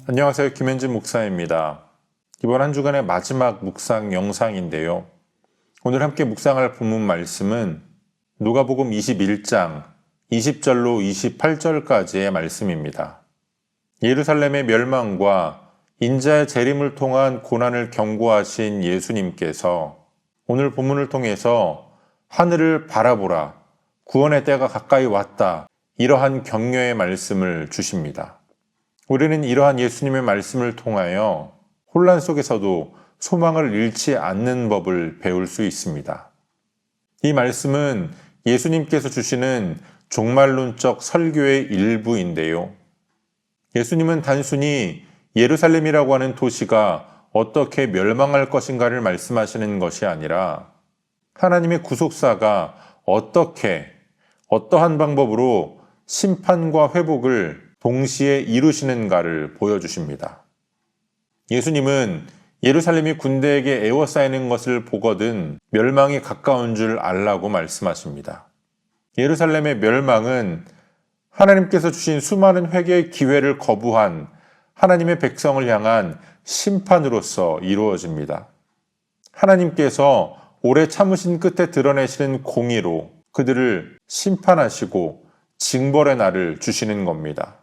안녕하세요. 김현진 목사입니다. 이번 한 주간의 마지막 묵상 영상인데요. 오늘 함께 묵상할 본문 말씀은 누가복음 21장 20절로 28절까지의 말씀입니다. 예루살렘의 멸망과 인자의 재림을 통한 고난을 경고하신 예수님께서 오늘 본문을 통해서 하늘을 바라보라, 구원의 때가 가까이 왔다, 이러한 격려의 말씀을 주십니다. 우리는 이러한 예수님의 말씀을 통하여 혼란 속에서도 소망을 잃지 않는 법을 배울 수 있습니다. 이 말씀은 예수님께서 주시는 종말론적 설교의 일부인데요. 예수님은 단순히 예루살렘이라고 하는 도시가 어떻게 멸망할 것인가를 말씀하시는 것이 아니라 하나님의 구속사가 어떠한 방법으로 심판과 회복을 동시에 이루시는가를 보여주십니다. 예수님은 예루살렘이 군대에게 에워싸이는 것을 보거든 멸망이 가까운 줄 알라고 말씀하십니다. 예루살렘의 멸망은 하나님께서 주신 수많은 회개의 기회를 거부한 하나님의 백성을 향한 심판으로서 이루어집니다. 하나님께서 오래 참으신 끝에 드러내시는 공의로 그들을 심판하시고 징벌의 날을 주시는 겁니다.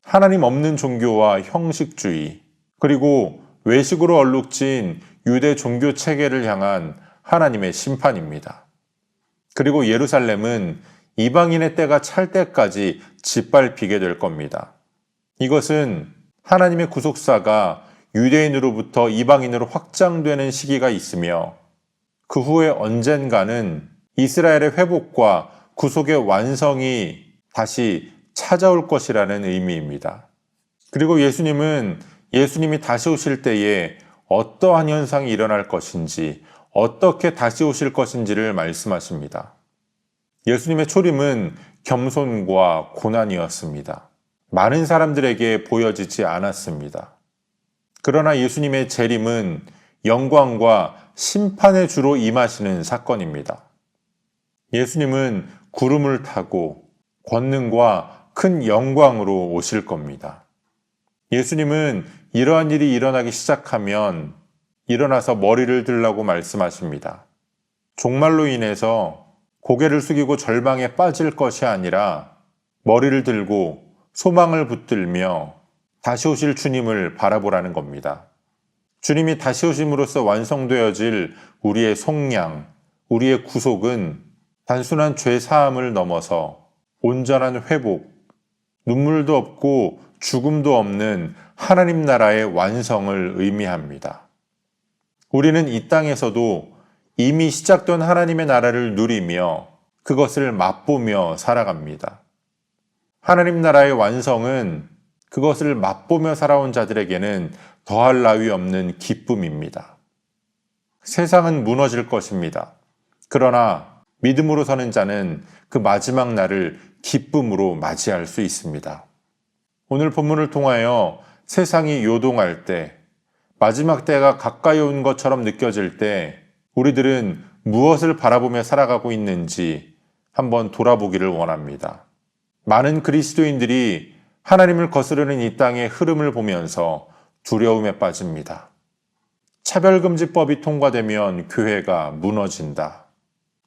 하나님 없는 종교와 형식주의, 그리고 외식으로 얼룩진 유대 종교 체계를 향한 하나님의 심판입니다. 그리고 예루살렘은 이방인의 때가 찰 때까지 짓밟히게 될 겁니다. 이것은 하나님의 구속사가 유대인으로부터 이방인으로 확장되는 시기가 있으며 그 후에 언젠가는 이스라엘의 회복과 구속의 완성이 다시 찾아올 것이라는 의미입니다. 그리고 예수님은 예수님이 다시 오실 때에 어떠한 현상이 일어날 것인지, 어떻게 다시 오실 것인지를 말씀하십니다. 예수님의 초림은 겸손과 고난이었습니다. 많은 사람들에게 보여지지 않았습니다. 그러나 예수님의 재림은 영광과 심판의 주로 임하시는 사건입니다. 예수님은 구름을 타고 권능과 큰 영광으로 오실 겁니다. 예수님은 이러한 일이 일어나기 시작하면 일어나서 머리를 들라고 말씀하십니다. 종말로 인해서 고개를 숙이고 절망에 빠질 것이 아니라 머리를 들고 소망을 붙들며 다시 오실 주님을 바라보라는 겁니다. 주님이 다시 오심으로써 완성되어질 우리의 속량, 우리의 구속은 단순한 죄 사함을 넘어서 온전한 회복, 눈물도 없고 죽음도 없는 하나님 나라의 완성을 의미합니다. 우리는 이 땅에서도 이미 시작된 하나님의 나라를 누리며 그것을 맛보며 살아갑니다. 하나님 나라의 완성은 그것을 맛보며 살아온 자들에게는 더할 나위 없는 기쁨입니다. 세상은 무너질 것입니다. 그러나 믿음으로 서는 자는 그 마지막 날을 기쁨으로 맞이할 수 있습니다. 오늘 본문을 통하여 세상이 요동할 때, 마지막 때가 가까이 온 것처럼 느껴질 때 우리들은 무엇을 바라보며 살아가고 있는지 한번 돌아보기를 원합니다. 많은 그리스도인들이 하나님을 거스르는 이 땅의 흐름을 보면서 두려움에 빠집니다. 차별금지법이 통과되면 교회가 무너진다.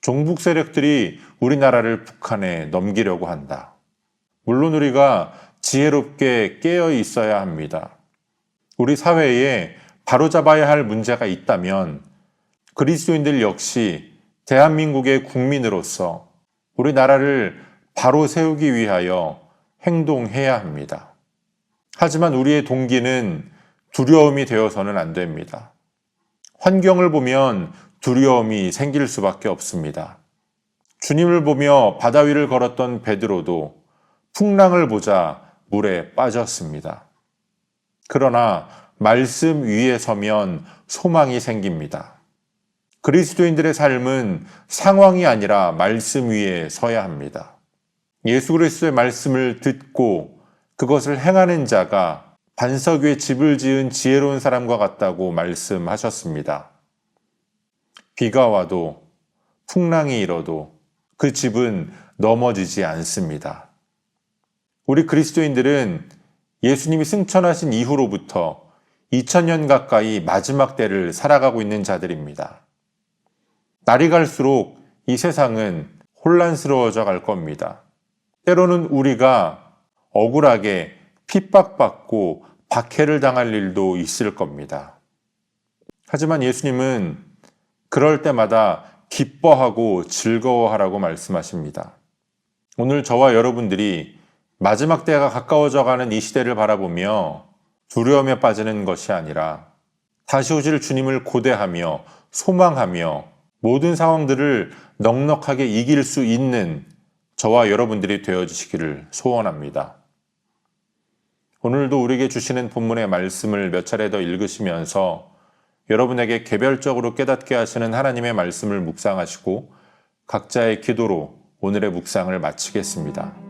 종북 세력들이 우리나라를 북한에 넘기려고 한다. 물론 우리가 지혜롭게 깨어 있어야 합니다. 우리 사회에 바로잡아야 할 문제가 있다면 그리스도인들 역시 대한민국의 국민으로서 우리나라를 바로 세우기 위하여 행동해야 합니다. 하지만 우리의 동기는 두려움이 되어서는 안 됩니다. 환경을 보면 두려움이 생길 수밖에 없습니다. 주님을 보며 바다 위를 걸었던 베드로도 풍랑을 보자 물에 빠졌습니다. 그러나 말씀 위에 서면 소망이 생깁니다. 그리스도인들의 삶은 상황이 아니라 말씀 위에 서야 합니다. 예수 그리스도의 말씀을 듣고 그것을 행하는 자가 반석 위에 집을 지은 지혜로운 사람과 같다고 말씀하셨습니다. 비가 와도 풍랑이 일어도 그 집은 넘어지지 않습니다. 우리 그리스도인들은 예수님이 승천하신 이후로부터 2000년 가까이 마지막 때를 살아가고 있는 자들입니다. 날이 갈수록 이 세상은 혼란스러워져 갈 겁니다. 때로는 우리가 억울하게 핍박받고 박해를 당할 일도 있을 겁니다. 하지만 예수님은 그럴 때마다 기뻐하고 즐거워하라고 말씀하십니다. 오늘 저와 여러분들이 마지막 때가 가까워져 가는 이 시대를 바라보며 두려움에 빠지는 것이 아니라 다시 오실 주님을 고대하며 소망하며 모든 상황들을 넉넉하게 이길 수 있는 저와 여러분들이 되어주시기를 소원합니다. 오늘도 우리에게 주시는 본문의 말씀을 몇 차례 더 읽으시면서 여러분에게 개별적으로 깨닫게 하시는 하나님의 말씀을 묵상하시고 각자의 기도로 오늘의 묵상을 마치겠습니다.